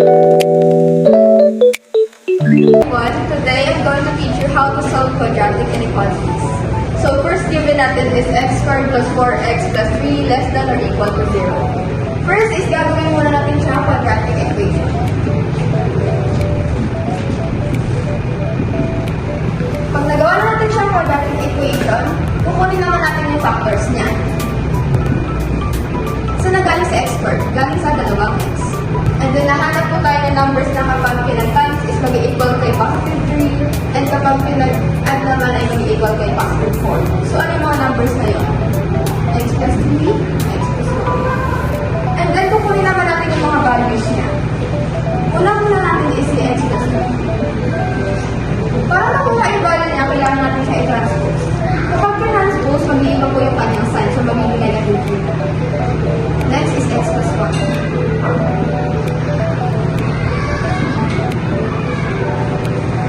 Today I'm going to teach you how to solve quadratic inequalities. So first given natin is x squared plus 4x plus 3 less than or equal to 0. First is gagawin muna natin siya quadratic equation. Pag nagawa na natin siya quadratic equation, kukunin naman natin yung factors niya. So nagaling sa x squared, galing sa dalawang x. And then nahanap po tayo ng numbers na kapag pinag-times is mag-equal kay positive 3 and kapag pinag-add naman ay mag-equal kay positive 4. So ano yung mga numbers na yun? X plus 3, x plus 1. And then kukunin naman natin yung mga values niya. Una-una natin is si x plus 3. Para makuha yung value niya, kailangan natin siya i-transpose. Kapag i-transpose, mag-iiba po yung kanyang sign. So magiging negative 3. Next is x plus 1.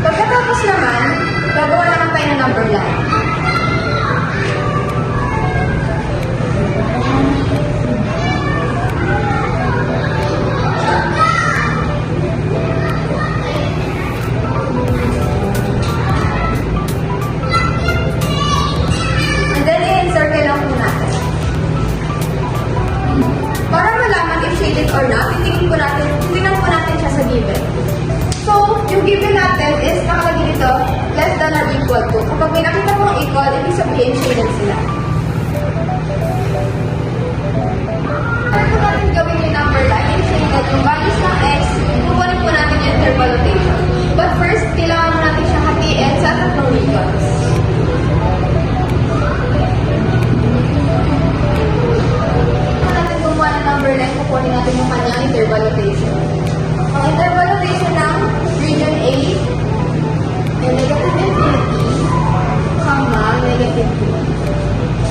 Pagkatapos naman, gagawa naman tayo ng number line. And then, i-encircle lang po natin. Para malaman if shaded or not, titingnan po natin siya sa given. So, yung given natin is nakalagay dito, less than or equal to. Kapag may nakita pong equal, ibig sabihin shaded sila. Para po natin gawin yung number line, yung shaded, yung values ng x, kukunin po natin yung interval notation. But first, kailangan mo natin siya hatiin sa tatlong regions. Kung natin gumawa ng number line, kukunin natin yung kanyang interval notation. Ang interval notation ng region A ay negative infinity, negative 2.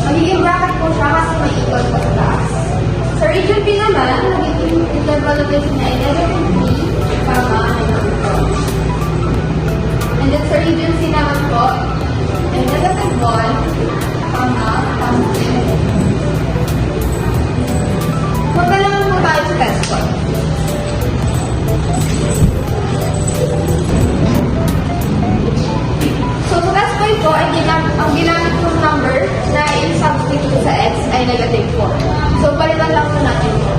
Magiging bracket po siya kasi may equal pa sa taas. Sa region B naman, magiging interval notation niya ay negative 3, negative 2. And then sa region C naman po, ay negative 1, positive 2. Punta naman po tayo sa test point. So, sa test point po, ang ginamit kong number na i-substitute sa x ay negative 4. So, palitan lang po natin ito.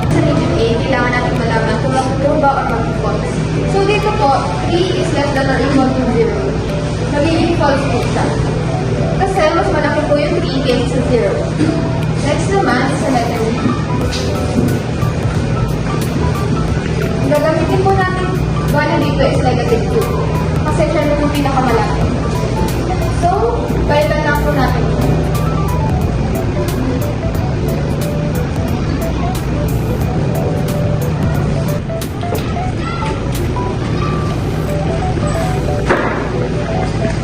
Sa region A, kailangan natin malaman kung mag-true ba or mag-false. So, dito po, 3 is less than or equal to 0. Magiging false po siya. Kasi mas malaki po yung 3 kaysa sa 0. Next naman is sa letter B. Gagamitin po natin value dito is negative 2. Kasi siya yung pinakamalaki. So, palitan lang po natin ito.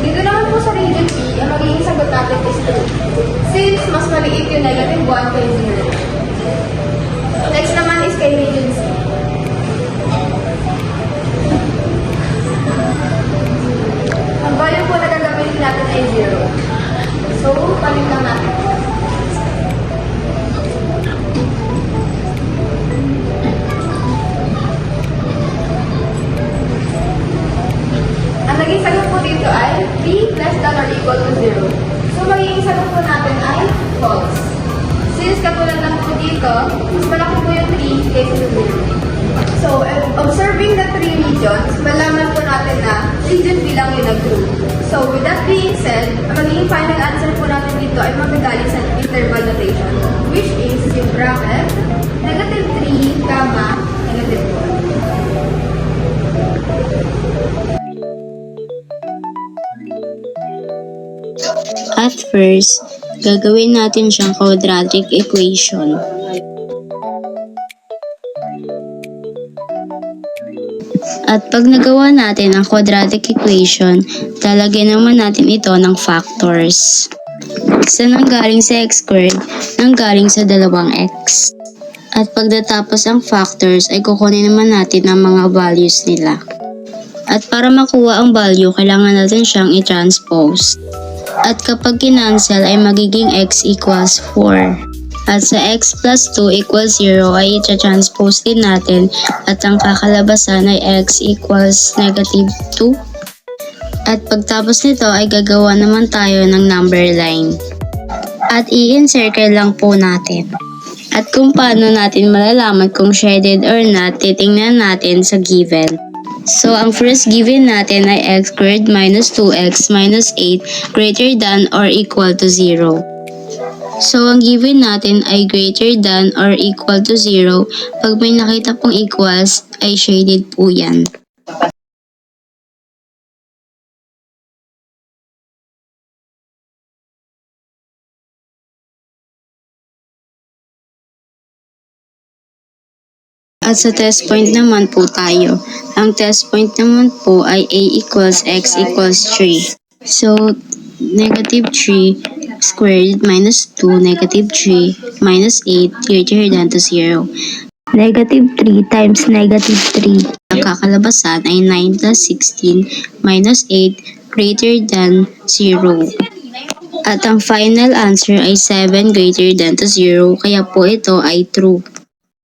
Dito naman po sa region B, ang magiging sagot natin is 2. Since mas maliit yung negative 1 kay 0. Next naman is kay region C. Ang value po na gagamitin natin ay 0. So, palit lang natin. Ang naging sagot po dito ay 3 less than or equal to 0. So, magiging sagot po natin ay false. Since katulad lang po dito, mas malaki po yung 3 kaysa sa 0. So, observing the 3 regions, malaman po natin na region B lang yung nag-true. So, with that being said, ang magiging final answer po natin dito ay magagaling sa interval notation, which is yung bracket, negative 3, negative 1. At first, gagawin natin siyang quadratic equation. At pag nagawa natin ang quadratic equation, lalagyan naman natin ito ng factors. Sa nanggaling sa x squared, nanggaling sa dalawang x. At pagdatapos ang factors ay kukunin naman natin ang mga values nila. At para makuha ang value, kailangan natin siyang i-transpose. At kapag kinancel ay magiging x equals 4. At sa x plus 2 equals 0 ay i-transpose din natin at ang kakalabasan ay x equals negative 2. At pagtapos nito ay gagawa naman tayo ng number line. At i-encircle lang po natin. At kung paano natin malalaman kung shaded or not, titingnan natin sa given. So, ang first given natin ay x squared minus 2x minus 8 greater than or equal to 0. So, ang given natin ay greater than or equal to 0. Pag may nakita pong equals, ay shaded po yan. At sa test point naman po tayo. Ang test point naman po ay a equals x equals 3. So, negative 3 squared minus 2, negative 3 minus 8 greater than to 0. Negative 3 times negative 3. Ang kakalabasan ay 9 plus 16 minus 8 greater than 0. At ang final answer ay 7 greater than to 0, kaya po ito ay true.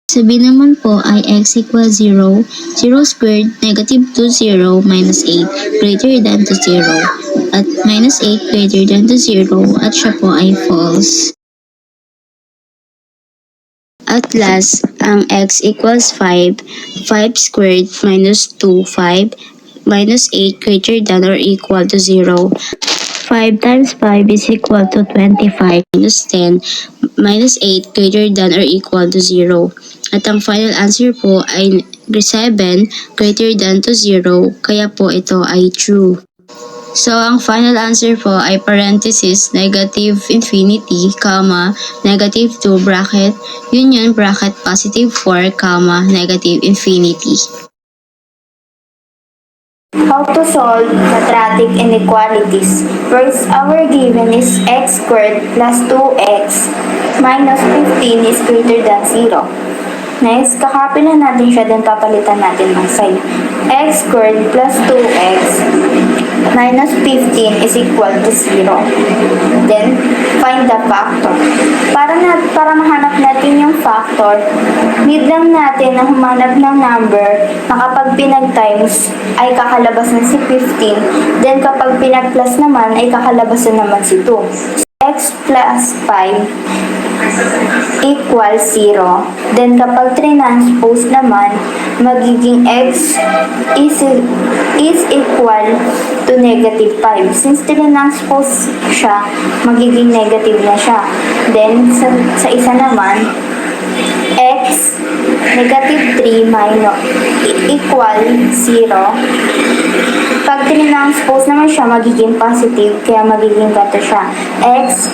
Sabi naman po ay x equals 0, 0 squared, negative 2, 0, minus 8, greater than to 0, at minus 8 greater than to 0, at siya po ay false. At last, ang x equals 5, 5 squared, minus 2, 5, minus 8 greater than or equal to 0. 5 times 5 is equal to 25, minus 10, minus 8 greater than or equal to 0. At ang final answer po ay 7 greater than to 0, kaya po ito ay true. So, ang final answer po ay parenthesis, negative infinity, comma, negative 2 bracket, union bracket, positive 4, comma, negative infinity. How to solve quadratic inequalities? First, our given is x squared plus 2x minus 15 is greater than 0. Next, kakopy na natin siya, then papalitan natin ng sign. X squared plus 2x minus 15 is equal to 0. Then, find the factor. Para mahanap natin yung factor, need lang natin na humanap ng number na kapag pinag-times ay kakalabasan si 15. Then, kapag pinag-plus naman ay kakalabasan naman si 2. X plus 5 equals 0. Then, kapag transpose naman, magiging x is equal to negative 5. Since transpose siya, magiging negative na siya. Then, sa isa naman, x negative 3 minus equal 0. Pag transpose naman siya, magiging positive, kaya magiging ganito siya. X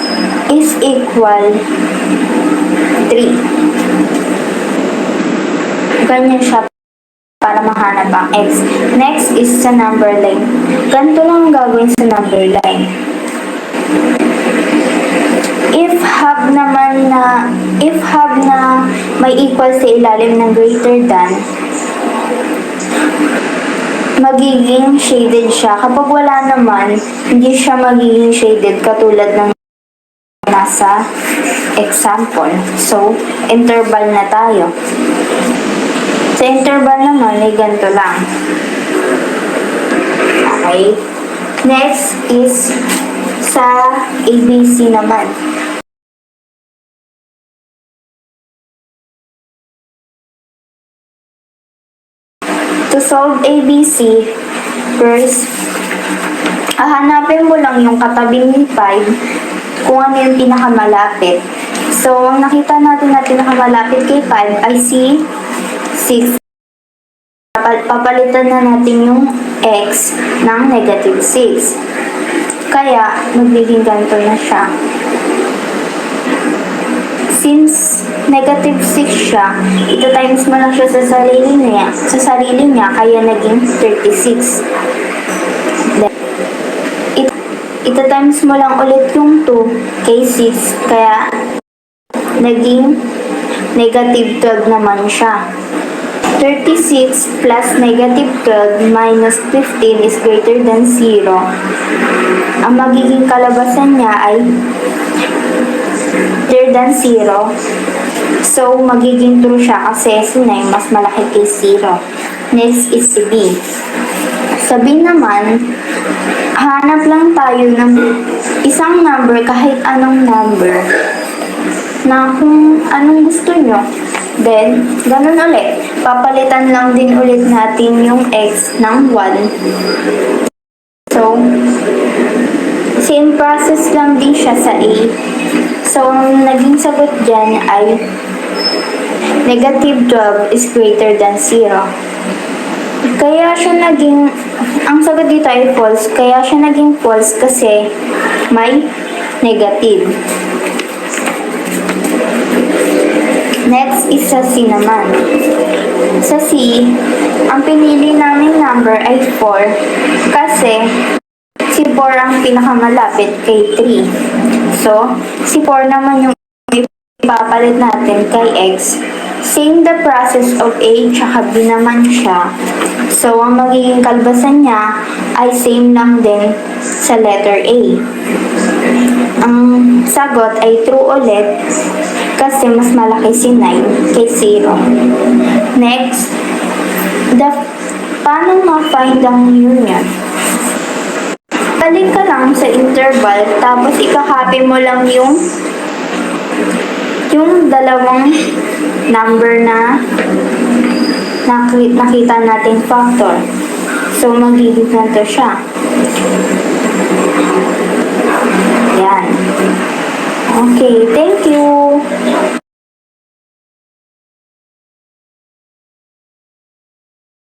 is equal 3. Ganyan siya para mahanap ang x. Next is sa number line. Ganito lang ang gagawin sa number line. If have na may equal sa ilalim ng greater than, magiging shaded siya. Kapag wala naman, hindi siya magiging shaded katulad ng nasa example. So, interval na tayo. Sa interval naman, ay ganito lang. Okay. Next is sa ABC naman. To solve ABC, first, hahanapin mo lang yung katabing 5 kung ano yung pinakamalapit. So, ang nakita natin na pinakamalapit kay 5 ay si 6. Papalitan na natin yung x ng negative 6. Kaya, magiging ganito na siya. Since negative 6 siya, ito times mo lang siya sa sarili niya, kaya naging 36. Then, ito times mo lang ulit yung 2 kay 6, kaya naging negative 12 naman siya. 36 plus negative 12 minus 15 is greater than 0. Ang magiging kalabasan niya ay greater than 0. So, magiging true siya kasi si 9 mas malaki kay 0. Next is si B. Sa B naman, hanap lang tayo ng isang number, kahit anong number, na kung anong gusto nyo. Then, ganun ulit. Papalitan lang din ulit natin yung x ng 1. So, same process lang din siya sa A. So, ang naging sagot dyan ay negative 12 is greater than 0. Kaya siya naging, ang sagot dito ay false. Kaya siya naging false kasi may negative. Next is sa C naman. Sa C, ang pinili naming number ay 4 kasi si 4 ang pinakamalapit kay 3. So, si 4 naman yung ipapalit natin kay X. Same the process of A tsaka B naman siya. So, ang magiging kalbasan niya ay same lang din sa letter A. Ang sagot ay true ulit kasi mas malaki si 9 kay 0. Next, paano ma-find ang union? Balik ka lang sa interval tapos ikakopy mo lang yung dalawang number na nakita natin factor. So, magiging ganito siya. Yan. Okay, thank you.